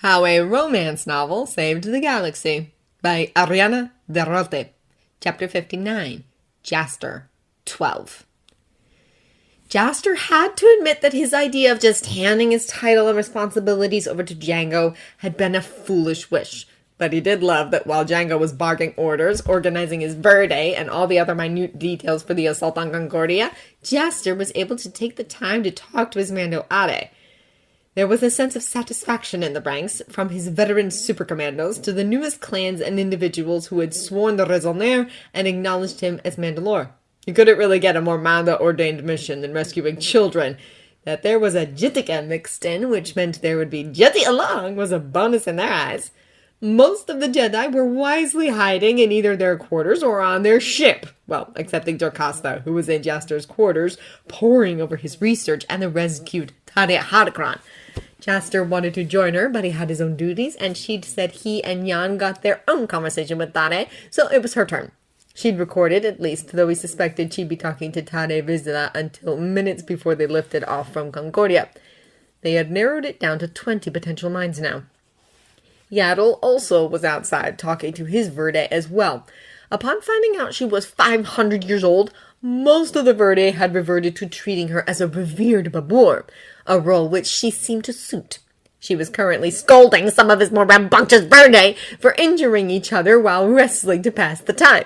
How a Romance Novel Saved the Galaxy by Ariana Derrote. Chapter 59, Jaster 12. Jaster had to admit that his idea of just handing his title and responsibilities over to Django had been a foolish wish. But he did love that while Django was barking orders, organizing his verde, and all the other minute details for the assault on Concordia, Jaster was able to take the time to talk to his Mando Ade. There was a sense of satisfaction in the ranks, from his veteran supercommandos to the newest clans and individuals who had sworn the raisonnaire and acknowledged him as Mandalore. You couldn't really get a more Manda-ordained mission than rescuing children. That there was a Jitika mixed in, which meant there would be Jetty along, was a bonus in their eyes. Most of the Jedi were wisely hiding in either their quarters or on their ship. Well, excepting Jocasta, who was in Jaster's quarters, poring over his research and the rescued Tade Hadakran. Jaster wanted to join her, but he had his own duties, and she'd said he and Jan got their own conversation with Tade, so it was her turn. She'd recorded, at least, though he suspected she'd be talking to Tade Vizsla until minutes before they lifted off from Concordia. They had narrowed it down to 20 potential minds now. Yaddle also was outside, talking to his Verde as well. Upon finding out she was 500 years old, most of the Verde had reverted to treating her as a revered Babur, a role which she seemed to suit. She was currently scolding some of his more rambunctious Verde for injuring each other while wrestling to pass the time.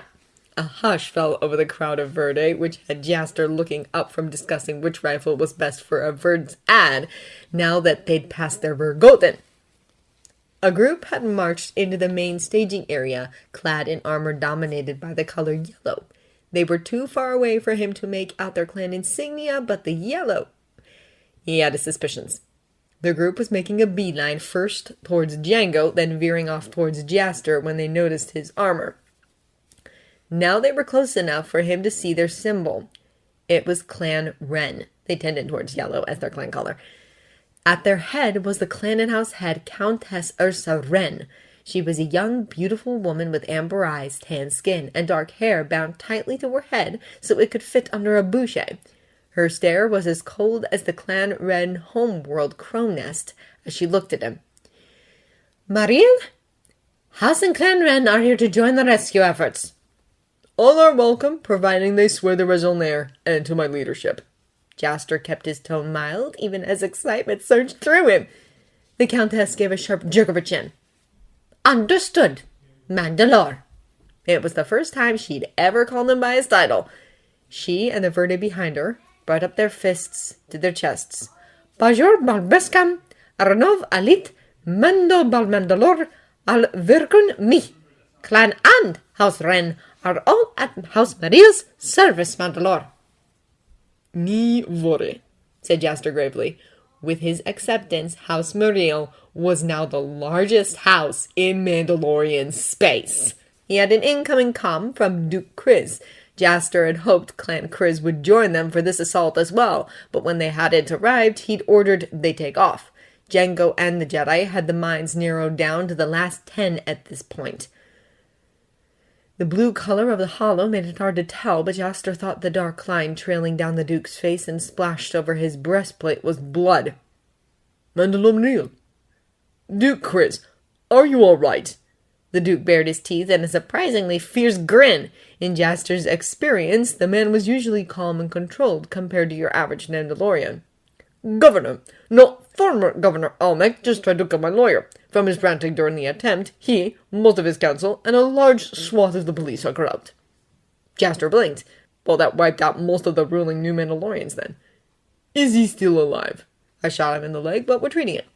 A hush fell over the crowd of Verde, which had Jaster looking up from discussing which rifle was best for a Verd's ad, now that they'd passed their Vergoten. A group had marched into the main staging area, clad in armor dominated by the color yellow. They were too far away for him to make out their clan insignia, but the yellow. He had his suspicions. The group was making a beeline first towards Django, then veering off towards Jaster when they noticed his armor. Now they were close enough for him to see their symbol. It was Clan Wren. They tended towards yellow as their clan color. At their head was the clan and house head Countess Ursa Wren. She was a young, beautiful woman with amber eyes, tan skin, and dark hair bound tightly to her head so it could fit under a bouquet. Her stare was as cold as the Clan Wren homeworld crow nest as she looked at him. Mariel? House and Clan Wren are here to join the rescue efforts. All are welcome, providing they swear the raisonnaire and to my leadership. Jaster kept his tone mild, even as excitement surged through him. The Countess gave a sharp jerk of her chin. Understood, Mandalore. It was the first time she'd ever called him by his title. She and the Verde behind her brought up their fists to their chests. Bajor Balbeskam, Arnov Alit, Mando Balmandalor, Al Virkun Mi. Clan and House Wren are all at House Mariel's service, Mandalore. Ni vore, said Jaster gravely. With his acceptance, House Mariel was now the largest house in Mandalorian space. He had an incoming comm from Duke Kryz. Jaster had hoped Clan Kryz would join them for this assault as well, but when they hadn't arrived, he'd ordered they take off. Django and the Jedi had the minds narrowed down to the last 10 at this point. The blue color of the hollow made it hard to tell, but Jaster thought the dark line trailing down the Duke's face and splashed over his breastplate was blood. Mandalorian. Duke Kryz, are you all right? The Duke bared his teeth in a surprisingly fierce grin. In Jaster's experience, the man was usually calm and controlled compared to your average Mandalorian. Governor, no, former Governor Almec just tried to kill my lawyer. From his ranting during the attempt, he, most of his council, and a large swath of the police are corrupt. Jaster blinked. Well, that wiped out most of the ruling New Mandalorians then. Is he still alive? I shot him in the leg, but we're treating it.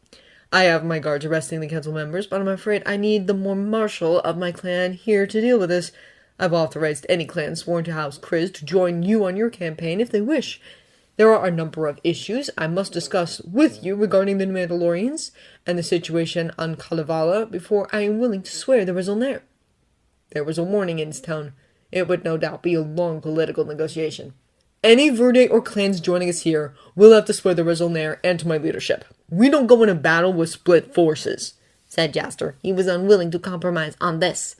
I have my guards arresting the council members, but I'm afraid I need the more martial of my clan here to deal with this. I've authorized any clan sworn to House Kryz to join you on your campaign if they wish. There are a number of issues I must discuss with you regarding the Mandalorians and the situation on Kalevala before I am willing to swear the raisonnaire. There was a warning in his tone. It would no doubt be a long political negotiation. Any Verde or clans joining us here will have to swear the raisonnaire and to my leadership. We don't go into battle with split forces, said Jaster. He was unwilling to compromise on this.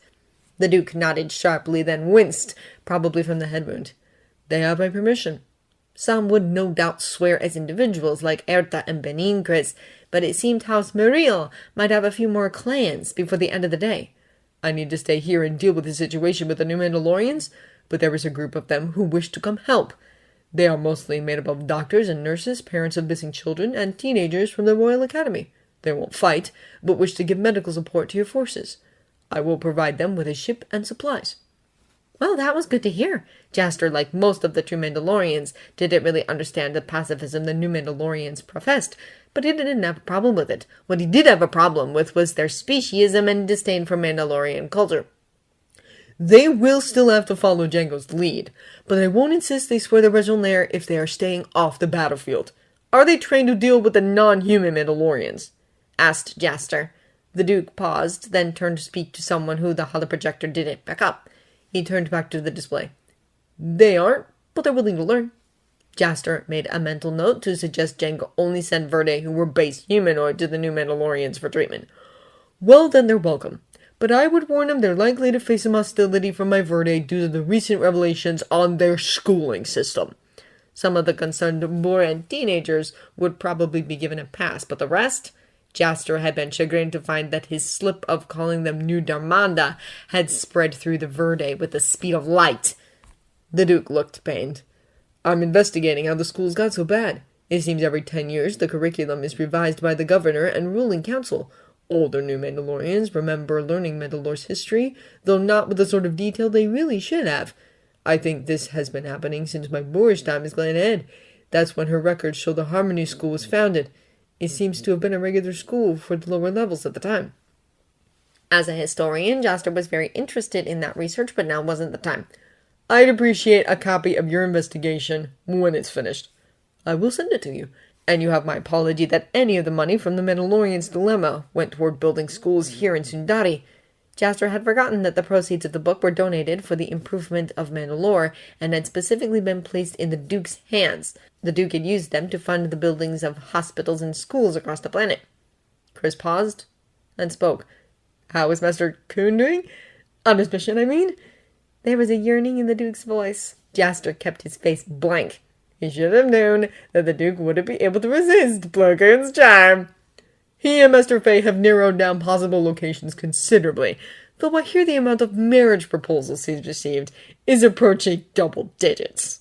The Duke nodded sharply, then winced, probably from the head wound. They have my permission. Some would no doubt swear as individuals like Erta and Benin Kryz. but it seemed House Muriel might have a few more clans before the end of the day. I need to stay here and deal with the situation with the new Mandalorians, but there is a group of them who wish to come help. They are mostly made up of doctors and nurses, parents of missing children, and teenagers from the Royal Academy. They won't fight, but wish to give medical support to your forces. I will provide them with a ship and supplies. Well, that was good to hear. Jaster, like most of the true Mandalorians, didn't really understand the pacifism the new Mandalorians professed, but he didn't have a problem with it. What he did have a problem with was their speciesism and disdain for Mandalorian culture. They will still have to follow Jango's lead, but I won't insist they swear their original lair if they are staying off the battlefield. Are they trained to deal with the non-human Mandalorians? Asked Jaster. The Duke paused, then turned to speak to someone who the holoprojector didn't pick up. He turned back to the display. They aren't, but they're willing to learn. Jaster made a mental note to suggest Jango only sent Verde who were base humanoid to the new Mandalorians for treatment. Well, then they're welcome. But I would warn them they're likely to face some hostility from my Verde due to the recent revelations on their schooling system. Some of the concerned Boran teenagers would probably be given a pass, but the rest? Jaster had been chagrined to find that his slip of calling them New Darmanda had spread through the Verde with the speed of light. The Duke looked pained. I'm investigating how the schools got so bad. It seems every 10 years the curriculum is revised by the governor and ruling council. Older new Mandalorians remember learning Mandalore's history, though not with the sort of detail they really should have. I think this has been happening since my boorish time as Glen Ed. That's when her records show the Harmony School was founded. It seems to have been a regular school for the lower levels at the time. As a historian, Jaster was very interested in that research, but now wasn't the time. I'd appreciate a copy of your investigation when it's finished. I will send it to you. And you have my apology that any of the money from the Mandalorian's dilemma went toward building schools here in Sundari. Jaster had forgotten that the proceeds of the book were donated for the improvement of Mandalore and had specifically been placed in the Duke's hands. The Duke had used them to fund the buildings of hospitals and schools across the planet. Chris paused and spoke. How is Master Kuhn doing? On his mission, I mean? There was a yearning in the Duke's voice. Jaster kept his face blank. He should have known that the Duke wouldn't be able to resist Plo Koon's charm. He and Master Fei have narrowed down possible locations considerably, though I hear the amount of marriage proposals he's received is approaching double digits.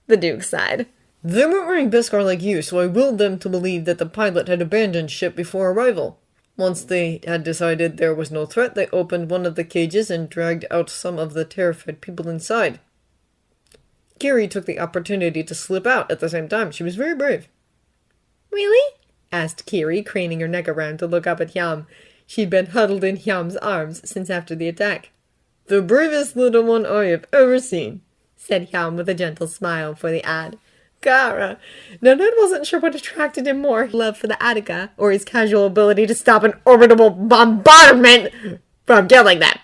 The Duke sighed. They weren't wearing Beskar like you, so I willed them to believe that the pilot had abandoned ship before arrival. Once they had decided there was no threat, they opened one of the cages and dragged out some of the terrified people inside. Kiri took the opportunity to slip out at the same time. She was very brave. Really? Asked Kiri, craning her neck around to look up at Hyam. She'd been huddled in Hyam's arms since after the attack. The bravest little one I have ever seen, said Hyam with a gentle smile for the ad. Kara. Now Ned wasn't sure what attracted him more, love for the Attica, or his casual ability to stop an orbital bombardment from killing them.